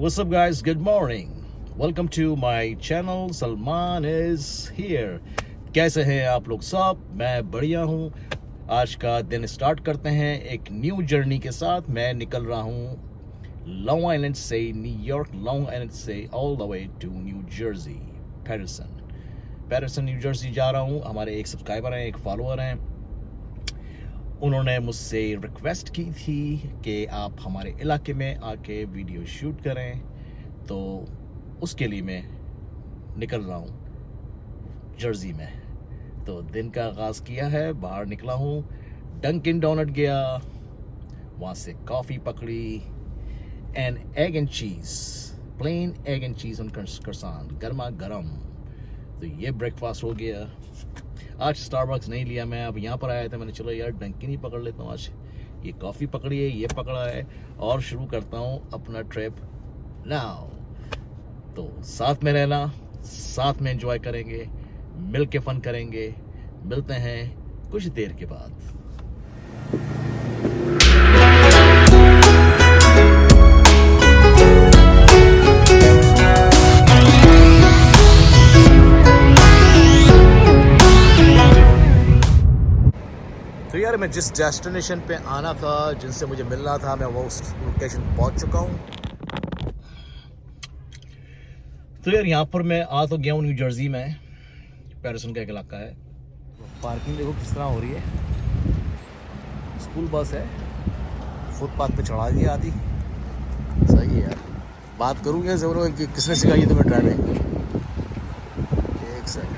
What's up guys, good morning. Welcome to my channel. Salman is here. कैसे हैं आप लोग सब? मैं बढ़िया हूँ. आज का दिन स्टार्ट करते हैं एक न्यू जर्नी के साथ. मैं निकल रहा हूँ लॉन्ग आइलैंड से, न्यूयॉर्क लॉन्ग आइलैंड से all the way to New Jersey, Paterson New Jersey जा रहा हूँ. हमारे एक सब्सक्राइबर हैं, एक फॉलोअर हैं. उन्होंने मुझसे रिक्वेस्ट की थी कि आप हमारे इलाके में आके वीडियो शूट करें, तो उसके लिए मैं निकल रहा हूँ जर्सी में. तो दिन का आगाज़ किया है, बाहर निकला हूँ, डंकिन डोनट गया, वहाँ से कॉफ़ी पकड़ी and egg and cheese, plain egg and cheese on croissant, गर्मा गर्म. तो ये ब्रेकफास्ट हो गया. आज स्टारबक्स नहीं लिया मैं, अब यहाँ पर आया था, मैंने चलो यार डंकिन ही पकड़ लेता हूँ. आज ये कॉफ़ी पकड़ी है, ये पकड़ा है और शुरू करता हूँ अपना ट्रिप नाउ. तो साथ में रहना, साथ में एंजॉय करेंगे, मिल के फन करेंगे. मिलते हैं कुछ देर के बाद. तो यार मैं जिस डेस्टिनेशन पे आना था, जिनसे मुझे मिलना था, मैं वो उस लोकेशन पहुंच चुका हूँ. तो यार यहाँ पर मैं आ तो गया हूँ न्यू जर्सी में. पैटरसन का एक इलाका है. पार्किंग देखो किस तरह हो रही है. स्कूल बस है, फुटपाथ पे चढ़ा दिया आदि. सही है यार. बात करूँगा ज़रूर कि किसने सिखाई तुम्हें ड्राइविंग. एक सेकंड.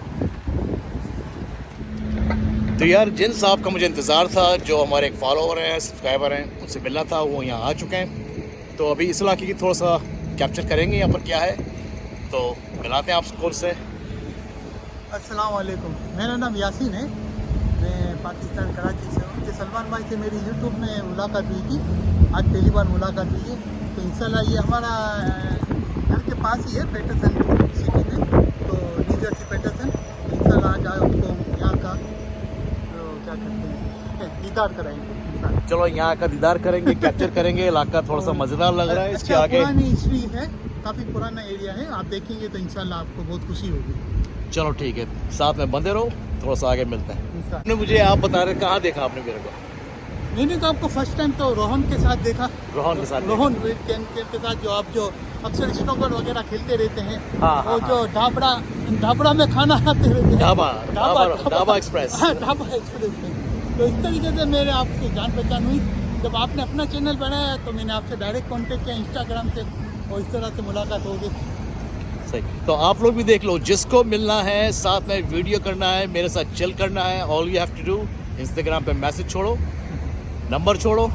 तो यार जिन साहब का मुझे इंतज़ार था, जो हमारे एक फॉलोअर हैं, सब्सक्राइबर हैं, उनसे मिलना था, वो यहाँ आ चुके हैं. तो अभी इस इलाके की थोड़ा सा कैप्चर करेंगे यहाँ पर क्या है. तो मिलाते हैं आप स्कूल से. अस्सलाम वालेकुम, मेरा नाम यासीन है. मैं पाकिस्तान कराची से हूँ. सलमान भाई से मेरी यूट्यूब में मुलाकात हुई थी. आज पहली बार मुलाकात हुई है. तो इंशाल्लाह ये हमारा घर के पास ही है, पैटरसन सिटी में. तो न्यू जर्सी पैटरसन. इंशाल्लाह आज आपको यहाँ का क्या कहते हैं, दीदार कराएंगे. चलो यहाँ का दीदार करेंगे, कैप्चर करेंगे. इलाका थोड़ा सा मज़ेदार लग रहा है. इसके आगे पुरानी हिस्ट्री है, काफ़ी पुराना एरिया है. आप देखेंगे तो इंशाल्लाह आपको बहुत खुशी होगी. चलो ठीक है, साथ में बंधे रहो, थोड़ा सा आगे मिलते हैं. आपने मुझे आप बता रहे कहाँ देखा आपने मेरे को? मैंने तो आपको फर्स्ट टाइम तो रोहन के साथ देखा. रोहन के साथ? रोहन के साथ जो आप जो अक्सर स्नोकर वगैरह खेलते रहते हैं. हाँ, वो जो ढाबड़ा में खाना खाते रहते हैं. ढाबा एक्सप्रेस. हाँ, ढाबा एक्सप्रेस में. तो इस तरीके से मेरे आपकी जान पहचान हुई. जब आपने अपना चैनल बनाया तो मैंने आपसे डायरेक्ट कांटेक्ट किया इंस्टाग्राम से, और इस तरह से मुलाकात हो गई. सही. तो आप लोग भी देख लो, जिसको मिलना है, साथ में वीडियो करना है, मेरे साथ चिल करना है, all you have to do, Instagram पे मैसेज छोड़ो, नंबर छोड़ो,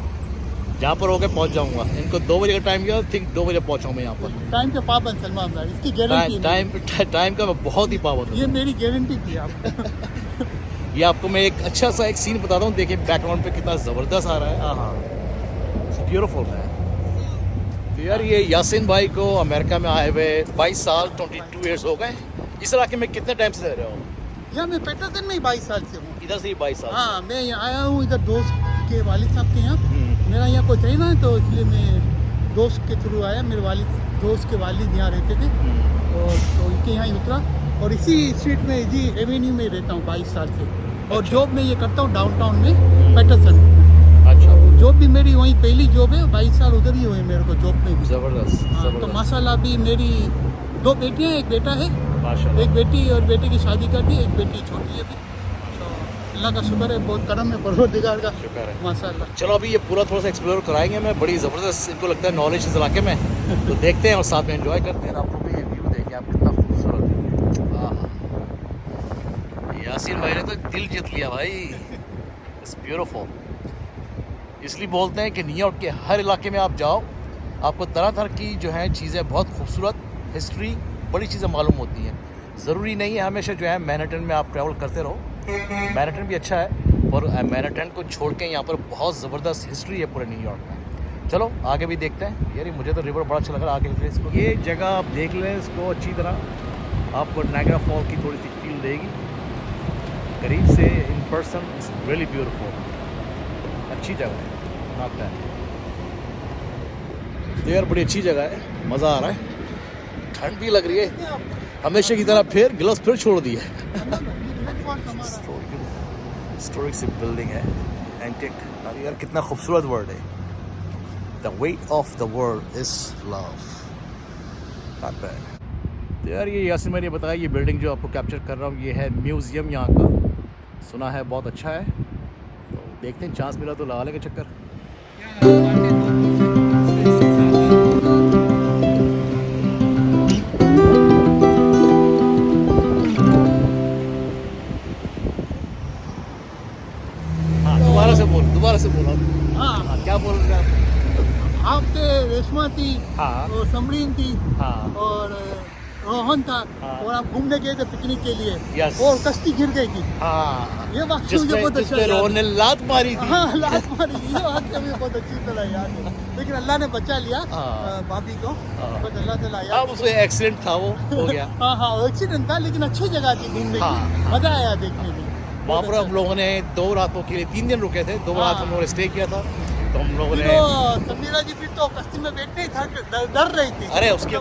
जहाँ पर होकर पहुँच जाऊँगा. इनको 2 बजे का टाइम किया, थिंक 2 बजे पहुँचाऊँ मैं यहाँ पर. टाइम के पाबंद सलमान भाई, इसकी गारंटी. टाइम का मैं बहुत ही पाबंद हूँ. ये मेरी गारंटी थी आप. ये आपको मैं एक अच्छा सा एक सीन बताता हूँ. देखिए बैकग्राउंड पे कितना ज़बरदस्त आ रहा है. हाँ, ब्यूटीफुल है. तो यार ये यासीन भाई को अमेरिका में आए हुए 22 साल 22 ईयर्स हो गए. इस इलाके में कितने टाइम से रह रहे हो? यहाँ मैं पैटरसन में ही 22 साल से हूँ. इधर से ही 22 साल. हाँ, मैं यहाँ आया हूँ इधर दोस्त के वालिद साहब के यहाँ. मेरा यहाँ कोई थे ना, तो इसलिए मैं दोस्त के थ्रू आया. मेरे दोस्त के वालिद यहाँ रहते थे, और तो उनके यहाँ ही उतरा. और इसी स्ट्रीट में, इसी एवेन्यू में रहता हूँ 22 साल से. और जॉब में ये करता हूँ डाउनटाउन में पैटरसन. अच्छा. जॉब भी मेरी वहीं पहली जॉब है. 22 साल उधर ही हुए मेरे को जॉब में. ज़बरदस्त. तो माशाल्लाह अभी मेरी 2 बेटियाँ, एक बेटा है. माशाल्लाह. एक बेटी, और बेटे की शादी कर दी. एक बेटी छोटी है अभी. तो अल्लाह का शुक्र है, बहुत करम है परवरदिगार का. शुक्र है माशाल्लाह. चलो अभी ये पूरा थोड़ा सा एक्सप्लोर कराएंगे. मैं बड़ी ज़बरदस्त, इनको लगता है नॉलेज इस इलाके में. तो देखते हैं और साथ में एंजॉय करते हैं. आप लोग भी ये व्यू देखिए, आप कितना खूबसूरत है. यासीन भाई ने तो दिल जीत लिया भाई. It's beautiful. इसलिए बोलते हैं कि न्यूयॉर्क के हर इलाके में आप जाओ, आपको तरह तरह की जो है चीज़ें, बहुत खूबसूरत हिस्ट्री, बड़ी चीज़ें मालूम होती हैं. ज़रूरी नहीं है हमेशा जो है मैनहट्टन में आप ट्रैवल करते रहो. मैनहट्टन भी अच्छा है, और मैनहट्टन को छोड़ के यहाँ पर बहुत ज़बरदस्त हिस्ट्री है पूरे न्यूयॉर्क में. चलो आगे भी देखते हैं. यार मुझे तो रिवर बड़ा अच्छा लग रहा है. आगे इसको, ये जगह आप देख लें इसको अच्छी तरह, आपको नायग्रा फॉल की थोड़ी सी फील देगी करीब से. In person it's really beautiful. अच्छी जगह है. Not bad. तो यार बड़ी अच्छी जगह है, मज़ा आ रहा है, ठंड भी लग रही है। हमेशा की तरह फिर ग्लव्स फिर छोड़ दिए। हिस्टोरिक सी बिल्डिंग है, एंटिक। यार कितना खूबसूरत वर्ड है, the weight of the world is love. Not bad. तो यार ये यासिन मैंने बताया, ये बिल्डिंग जो आपको कैप्चर कर रहा हूँ ये है म्यूज़ियम यहाँ का। सुना है बहुत अच्छा है, तो देखते हैं, चांस मिला तो लगा लेंगे चक्कर। हाँ, दोबारा से बोलो। हाँ, क्या बोल रहे हैं आप थे, रेशमा थी, हाँ। और समरीन थी, हाँ। और रोहन था, हाँ। और आप घूमने गए थे पिकनिक के लिए, यस। और कश्ती गिर गई थी। हाँ, ये वाक्य मुझे बहुत अच्छा जिसमें याद है। रोहन ने लात मारी थी। हाँ, लात मारी, ये वाक्य मुझे बहुत अच्छी तरह याद है, लेकिन अल्लाह ने बचा लिया हाँ। भाभी को। हाँ। बस अल्लाह ताला अब याद। उसमें एक्सीडेंट था, वो हो गया। हाँ हाँ, एक्सीडेंट था, लेकिन अच्छी जगह थी घूमने हाँ, की, मजा आया देखने में। वहाँ पर हम लोगों ने 2 रातों के लिए 3 दिन रुके थे, 2 रात हाँ। हम लोगों ने स्टे किया था। तो हम लोगों फिर ने, वो समीरा जी फिर तो कश्ती में बैठते ही था, डर रही थी। अरे उसके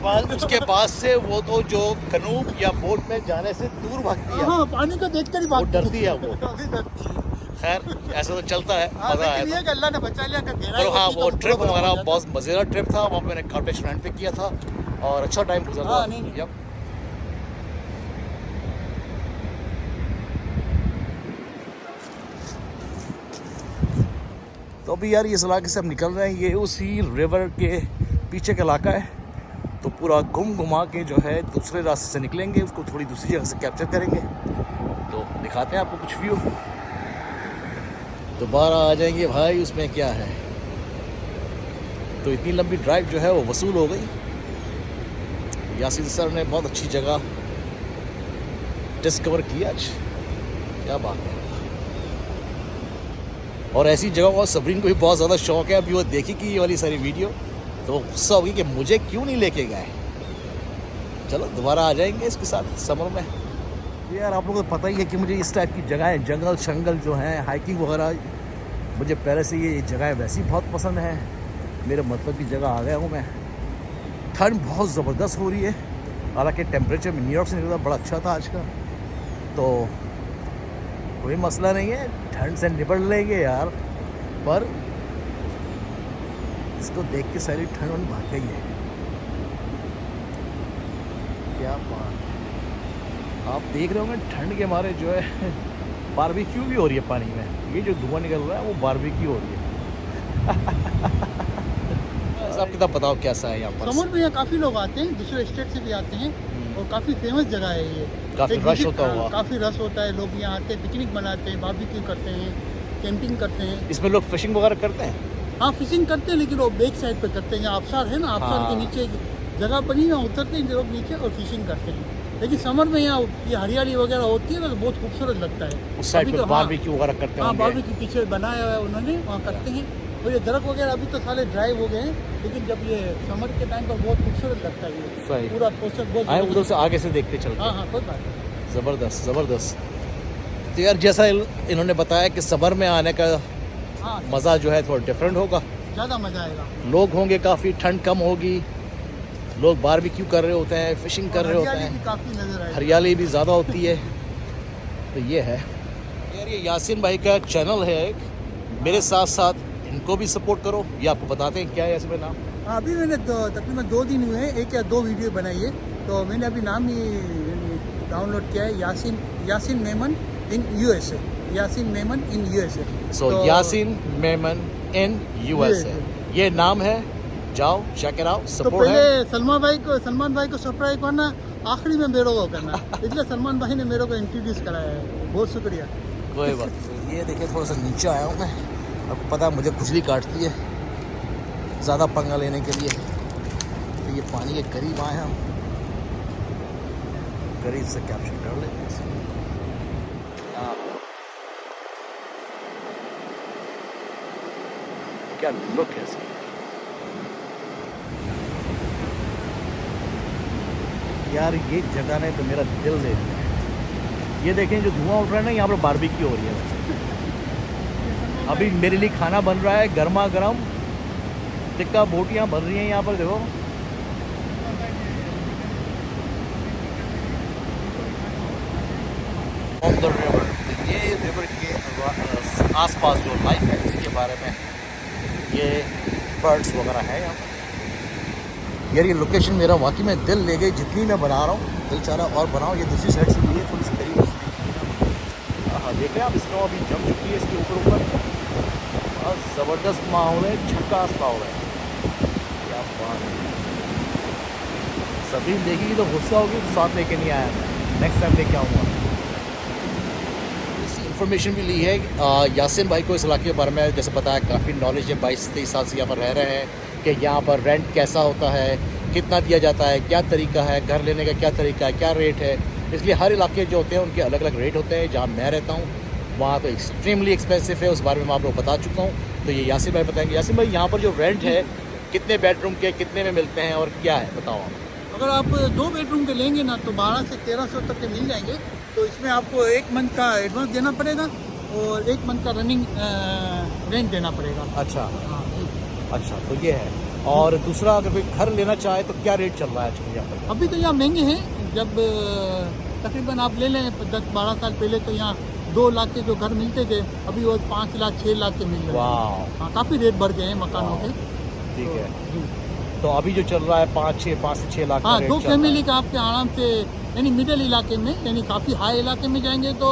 बाद से वो तो जो कनूब या बोट में जाने से दूर भागती है। हाँ, पानी को देखकर ही वो भागती डरती है वो। अभी डरती है। खैर ऐसा तो चलता है, हाँ, मजा आया लेकिन था। ये कि अल्लाह ने बचा लिया, अगर गहराई और हाँ, होती वो तो ट्रिप बड़ा हमारा हो जाता। बहुत मज़ेदार ट्रिप था। वहाँ पे मैंने कॉटेज रेंट पे किया था और अच्छा टाइम गुजरा हाँ, था। नहीं, नहीं। Yep. तो अभी यार इस इलाके से हम निकल रहे हैं, ये उसी रिवर के पीछे का इलाका है। तो पूरा घुमा के जो है दूसरे रास्ते से निकलेंगे, उसको थोड़ी दूसरी जगह से कैप्चर करेंगे। तो दिखाते हैं आपको कुछ व्यू। दोबारा आ जाएंगे भाई, उसमें क्या है। तो इतनी लंबी ड्राइव जो है वो वसूल हो गई। यासिन सर ने बहुत अच्छी जगह डिस्कवर की आज, क्या बात है। और ऐसी जगह को सबरीन को भी बहुत ज़्यादा शौक है। अभी वो देखी कि ये वाली सारी वीडियो, तो गुस्सा होगी कि मुझे क्यों नहीं लेके गए। चलो दोबारा आ जाएंगे इसके साथ समर में। यार आप लोगों को पता ही है कि मुझे इस टाइप की जगहें, जंगल शंगल जो हैं, हाइकिंग वगैरह, मुझे पहले से ये जगह वैसी बहुत पसंद है। मेरे मतलब की जगह आ गया हूँ मैं। ठंड बहुत ज़बरदस्त हो रही है, हालांकि टेम्परेचर में न्यूयॉर्क से निकला बड़ा अच्छा था आज का, तो कोई मसला नहीं है, ठंड से निपट लेंगे यार। पर इसको देख के सारी ठंड भाग गई है। क्या बात, आप देख रहे होंगे ठंड के मारे जो है बारबेक्यू भी हो रही है पानी में। ये जो धुआं निकल रहा है वो बारबेक्यू हो रही है। आप कितना बताओ कैसा है यहाँ पर? समर में यहाँ काफी लोग आते हैं, दूसरे स्टेट से भी आते हैं, और काफी फेमस जगह है ये। काफी एक रश visit- होता होगा। काफी रश होता है, लोग यहाँ आते हैं, पिकनिक मनाते हैं, बारबेक्यू करते हैं, कैंपिंग करते हैं। इसमें लोग फिशिंग वगैरह करते हैं? हाँ, फिशिंग करते हैं, लेकिन वो बैक साइड पे करते हैं, जहाँ आबशार है ना, आबशार हाँ। के नीचे जगह बनी है, उतरते हैं लोग नीचे और फिशिंग करते हैं। लेकिन समर में यहाँ ये हरियाली वगैरह होती है ना, तो बहुत खूबसूरत लगता है। उस साइड अभी पे तो बारबेक्यू वगैरह करते हाँ, होंगे। बारबेक्यू पीछे बनाया हुआ है उन्होंने, वहाँ करते हैं। और ये दरख्त वगैरह अभी तो सारे ड्राई हो गए हैं, लेकिन जब ये समर के टाइम पर बहुत खूबसूरत लगता है ये सही। पूरा पोस्टर बहुत। आए उधर से आगे से देखते चलते। हाँ हाँ, कोई बात नहीं। ज़बरदस्त ज़बरदस्त। तो यार जैसा इन्होंने बताया कि समर में आने का हाँ, मज़ा जो है थोड़ा डिफरेंट होगा। ज़्यादा मज़ा आएगा। लोग होंगे काफ़ी, ठंड कम होगी, लोग बारबेक्यू कर रहे होते हैं, फिशिंग कर रहे होते हरियाली भी हैं, काफ़ी नज़र आएगी। हरियाली भी ज़्यादा होती है। तो ये है यार, ये यासिन भाई का चैनल है एक, मेरे साथ साथ इनको भी सपोर्ट करो। ये आपको बताते हैं क्या है यासिन भाई नाम? हाँ, अभी मैंने तकरीबन 2 दिन हुए हैं, 1 या 2 वीडियो बनाई है, तो मैंने अभी नाम ही डाउनलोड किया है, Yasin Memon in USA. Yasin Memon in USA. So Yasin Memon in USA, ये नाम है। जाओ चेक इट आउट, तो सपोर्ट है। पहले सलमान भाई को सरप्राइज करना, आखिरी में मेरे को करना, इसलिए सलमान भाई ने मेरे को इंट्रोड्यूस कराया है, बहुत शुक्रिया। कोई बात नहीं। ये देखिए थोड़ा सा नीचे आया हूँ मैं, आपको पता है मुझे खुजली काटती है ज़्यादा पंगा लेने के लिए। तो ये पानी के करीब आए हम, करीब से कैप्चर कर लेते हैं इसे। हाँ। क्या लुक है इसकी। यार ये जगह ने तो मेरा दिल ले लिया। ये देखें जो धुआं उठ रहा है ना, यहाँ पर बारबेक्यू हो रही है। अभी मेरे लिए खाना बन रहा है गर्मा गर्म, टिक्का बोटियाँ बन रही हैं यहाँ पर, देखो। ऑफ द रिवर, ये रिवर के आसपास जो लाइफ है इसके बारे में ये बर्ड्स वगैरह है यहाँ पर। यार ये लोकेशन मेरा वाकई में दिल ले गई, जितनी मैं बना रहा हूँ दिल चाह रहा और बनाओ। ये दूसरी साइड से भी है, थोड़ी सी करीब। हाँ देख रहे हैं आप, स्नो अभी जम चुकी है इसके ऊपर और ज़बरदस्त माहौल है, झकास माहौल है। क्या बात है, सभी देखेगी तो गुस्सा होगी तो साथ लेके नहीं आया मैं, नेक्स्ट टाइम लेके आऊँगा। इसी इन्फॉर्मेशन भी ली है यासिन भाई को इस इलाके के बारे में, जैसे पता है काफ़ी नॉलेज है, 22-23 साल से यहाँ पर रह रहे हैं, कि यहाँ पर रेंट कैसा होता है, कितना दिया जाता है, क्या तरीका है, घर लेने का क्या तरीका है, क्या रेट है। इसलिए हर इलाके जो होते हैं उनके अलग अलग रेट होते हैं। जहाँ मैं रहता हूँ वहाँ तो एक्सट्रीमली एक्सपेंसिव है, उस बारे में मैं आप लोग बता चुका हूँ। तो ये यासिन भाई बताएंगे। यासिन भाई यहाँ पर जो रेंट है कितने बेडरूम के कितने में मिलते हैं और क्या है, बताओ आप। अगर आप 2 बेडरूम के लेंगे ना तो 1200 से 1300 तक के मिल जाएंगे। तो इसमें आपको 1 मंथ का एडवांस देना पड़ेगा और 1 मंथ का रनिंग रेंट देना पड़ेगा। अच्छा हाँ अच्छा, तो ये है। और दूसरा, अगर कोई घर लेना चाहे तो क्या रेट चल रहा है आजकल यहाँ पर? अभी तो यहाँ महंगे हैं। जब तकरीबन आप ले लें 10-12 साल पहले तो यहाँ 2 लाख के जो घर मिलते थे अभी वो 5 लाख 6 लाख के मिल रहे हैं। हाँ, काफ़ी रेट बढ़ गए हैं मकानों के। ठीक है, तो अभी जो चल रहा है 5 से 6 लाख। हाँ, 2 फैमिली का आपके आराम से, यानी मिडिल इलाके में, यानी काफ़ी हाई इलाके में जाएंगे तो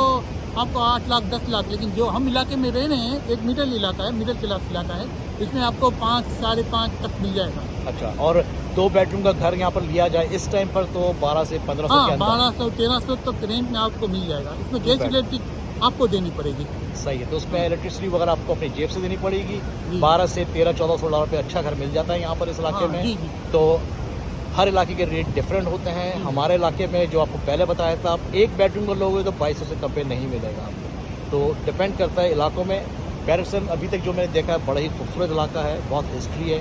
आपको 8 लाख 10 लाख। लेकिन जो हम इलाके में रह रहे हैं एक मिडिल इलाका है, मिडिल क्लास इलाका है, इसमें आपको 5 साढ़े 5 तक मिल जाएगा। अच्छा, और 2 बेडरूम का घर यहाँ पर लिया जाए इस टाइम पर तो 12 से 1500 हाँ, के अंदर 1200-1300 तक रेंट में आपको मिल जाएगा। इसमें गैस इलेक्ट्रिक आपको देनी पड़ेगी। सही है, तो उसमें इलेक्ट्रिसिटी वगैरह आपको अपनी जेब से देनी पड़ेगी। 12 से 1300-1400 रुपये अच्छा घर मिल जाता है यहाँ पर इस इलाके हाँ, में। जी, जी। तो हर इलाके के रेट डिफरेंट होते हैं। हमारे इलाके में जो आपको पहले बताया था, आप 1 बेडरूम का लोगे तो 2200 से कम पे नहीं मिलेगा आपको। तो डिपेंड करता है इलाकों में। पैटरसन अभी तक जो मैंने देखा है बड़ा ही खूबसूरत इलाका है, बहुत हिस्ट्री है।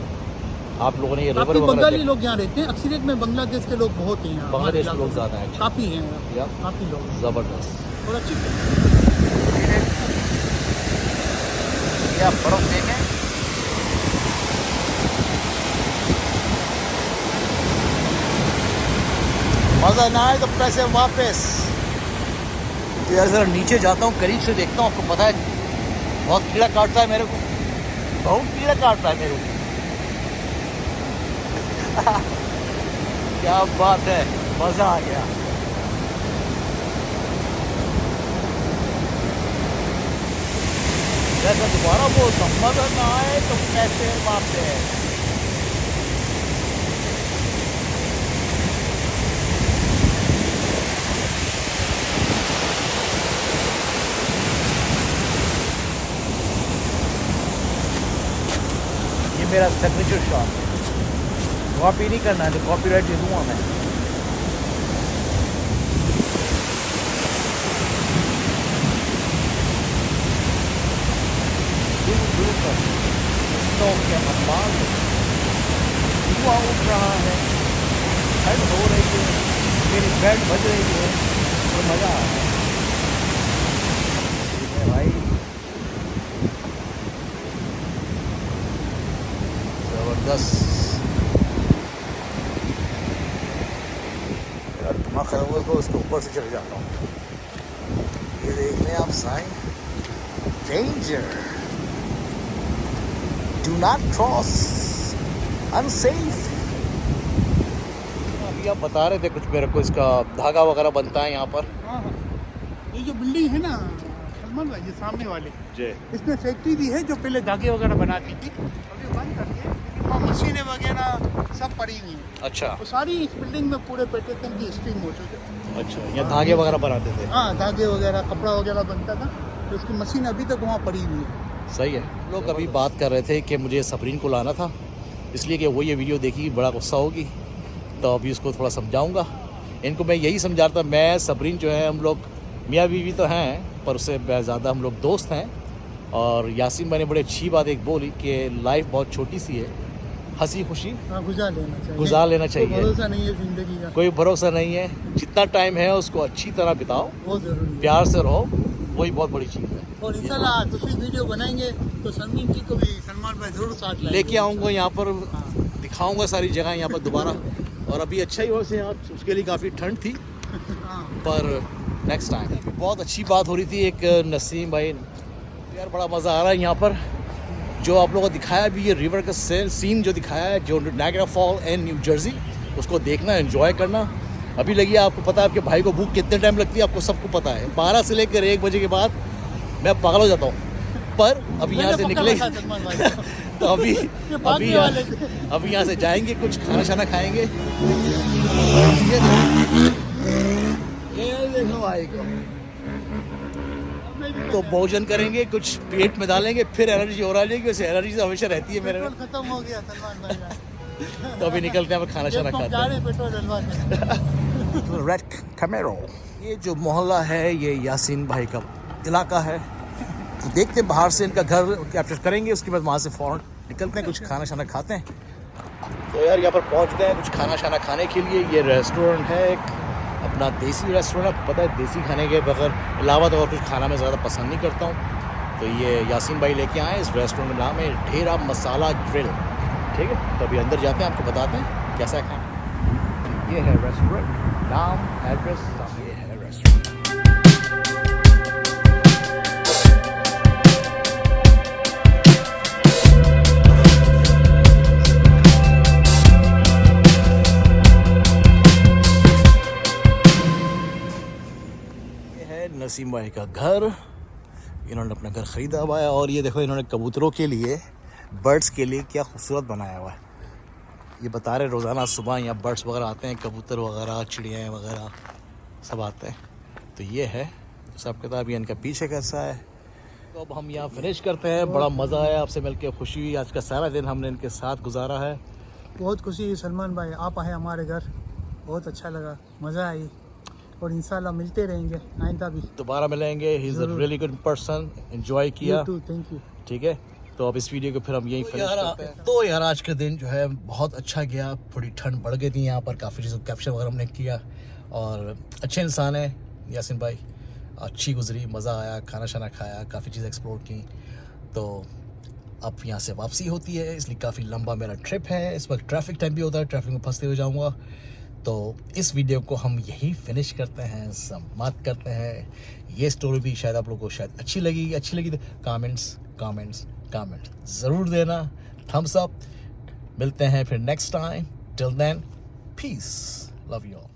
आप लोगों ने ये रिवर वगैरह बंगाली लोग यहाँ रहते हैं, अक्सरियत में बांग्लादेश के लोग बहुत हैं यहाँ। बांग्लादेश के लोग ज़्यादा हैं, काफ़ी हैं, काफ़ी लोग। ज़बरदस्त। और अच्छी क्या बर्फ देखें, मज़ा ना आए तो पैसे वापस। तो यार ज़रा नीचे जाता हूँ, करीब से देखता हूँ। आपको पता है बहुत कीड़ा काटता है मेरे को, बहुत कीड़ा काटता है मेरे को। क्या बात है, मज़ा आ गया। जैसा दोबारा बोलता हूँ, मज़ा ना आए तो पैसे वापस। मेरा सिग्नेचर शॉट है, कॉपी नहीं करना है तो कॉपीराइट दे दूँगा मैं। दूर तक स्नो के अंबार धुआं उठ रहा है, ठंड हो रही है, मेरी बैंड बज रही है, तो मज़ा आ रहा है भाई। दिमाग खराब हुआ तो उसके ऊपर से चले जाता हूँ। ये देख लें आप sign, danger, do not cross, unsafe. अभी आप बता रहे थे कुछ मेरे को, इसका धागा वगैरह बनता है यहाँ पर। हाँ, ये जो बिल्डिंग है ना सलमान भाई, ये सामने वाले जी, इसमें फैक्ट्री भी है जो पहले धागे वगैरह बनाती थी, अभी बंद कर दिया। मशीनें वगैरह सब पड़ी हुई हैं। अच्छा, तो सारी इस बिल्डिंग में पूरे पैटर्न की हिस्ट्री मौजूद है। अच्छा, यहाँ धागे वगैरह बनाते थे। हाँ, धागे वगैरह, कपड़ा वगैरह बनता था, तो उसकी मशीन अभी तक वहाँ पड़ी हुई है। सही है। लोग अभी बात कर रहे थे कि मुझे सबरीन को लाना था, इसलिए कि वो ये वीडियो देखी बड़ा गुस्सा होगी, तो अभी उसको थोड़ा समझाऊंगा। इनको मैं यही समझा रहा था, मैं सबरीन जो है, हम लोग मियाँ बीवी तो हैं पर उससे ज़्यादा हम लोग दोस्त हैं। और यासीन भाई ने बड़ी अच्छी बात एक बोली कि लाइफ बहुत छोटी सी है, हंसी खुशी गुजार लेना चाहिए। कोई भरोसा नहीं है ज़िंदगी का, कोई भरोसा नहीं है। जितना टाइम है उसको अच्छी तरह बिताओ, बहुत ज़रूरी है। प्यार से रहो, वही बहुत बड़ी चीज़ है। और इंशाल्लाह दूसरी वीडियो बनाएंगे तो सलमान जी को भी सलमान भाई जरूर साथ लाएंगे। लेके आऊँगा यहाँ पर, दिखाऊँगा सारी जगह यहाँ पर दोबारा। और अभी अच्छा ही हो से यहाँ, उसके लिए काफ़ी ठंड थी, हाँ। पर नेक्स्ट टाइम। बहुत अच्छी बात हो रही थी एक नसीम भाई, यार बड़ा मज़ा आ रहा है यहाँ पर। जो आप लोगों को दिखाया भी, ये रिवर का सीन जो दिखाया है, जो Niagara fall and new Jersey, उसको देखना, एंजॉय करना। अभी लगी, आपको पता है आपके भाई को भूख कितने टाइम लगती है, आपको सबको पता है। 12 से लेकर 1 बजे के बाद मैं पागल हो जाता हूँ। पर अभी यहाँ से निकले तो अभी यहाँ से जाएंगे, कुछ खाना शाना खाएंगे। ये देखो भाई को, तो भोजन करेंगे, कुछ पेट में डालेंगे, फिर एनर्जी हो रहा है कि वैसे एनर्जी तो हमेशा रहती है मेरे में। खत्म हो गया सलमान भाई का। तो अभी निकलते हैं, खाना शाना खाते हैं। पेट्रोल डलवाने। रेड कैमेरो, ये जो मोहल्ला है ये यासीन भाई का इलाका है। तो देखते हैं, बाहर से इनका घर कैप्चर करेंगे, उसके बाद वहाँ से फ़ौरन निकलते हैं, कुछ खाना शाना खाते हैं। तो यार यहाँ पर पहुँच गए हैं कुछ खाना शाना खाने के लिए। ये रेस्टोरेंट है एक अपना देसी रेस्टोरेंट। आपको पता है देसी खाने के बगैर अलावा तो और कुछ खाना मैं ज़्यादा पसंद नहीं करता हूँ। तो ये यासीन भाई लेके आए, इस रेस्टोरेंट का नाम है ढेरा मसाला ग्रिल। ठीक है, तो अभी अंदर जाते हैं, आपको बताते हैं कैसा है खाना। ये है रेस्टोरेंट, नाम एड्रेस, ये है रेस्टोरेंट। नसीम भाई का घर, इन्होंने अपना घर ख़रीदा हुआ है। और ये देखो, इन्होंने कबूतरों के लिए, बर्ड्स के लिए क्या खूबसूरत बनाया हुआ है। ये बता रहे रोज़ाना सुबह यहाँ बर्ड्स वगैरह आते हैं, कबूतर वगैरह, चिड़ियाँ वगैरह सब आते हैं। तो ये है सब किताब, ये इनका पीछे कैसा है। तो अब हम यहाँ फिनिश करते हैं। बड़ा मज़ा आया आपसे मिलकर, खुशी हुई। आज का सारा दिन हमने इनके साथ गुजारा है। बहुत खुशी हुई सलमान भाई, आप आए हमारे घर, बहुत अच्छा लगा, मज़ा आई। और इंशाल्लाह मिलते रहेंगे, आइंदा भी दोबारा मिलेंगे। He is a really good person, enjoy किया। Thank you. ठीक है, तो अब इस वीडियो को फिर हम यहीं फिनिश करते हैं। तो यार आज का दिन जो है बहुत अच्छा गया। थोड़ी ठंड बढ़ गई थी यहाँ पर, काफ़ी चीज़ों कैप्चर वगैरह हमने किया। और अच्छे इंसान है यासीन भाई, अच्छी गुजरी, मज़ा आया, खाना शाना खाया, काफ़ी चीज़ें एक्सप्लोर की। तो अब यहाँ से वापसी होती है, इसलिए काफ़ी लंबा मेरा ट्रिप है। इस वक्त ट्रैफिक टाइम भी होता है, ट्रैफिक में फंसते हुए जाऊँगा। तो इस वीडियो को हम यहीं फिनिश करते हैं, समाप्त करते हैं। ये स्टोरी भी शायद आप लोगों को शायद अच्छी लगी तो कमेंट्स ज़रूर देना, थम्स अप। मिलते हैं फिर next time. Till then, peace, love you all.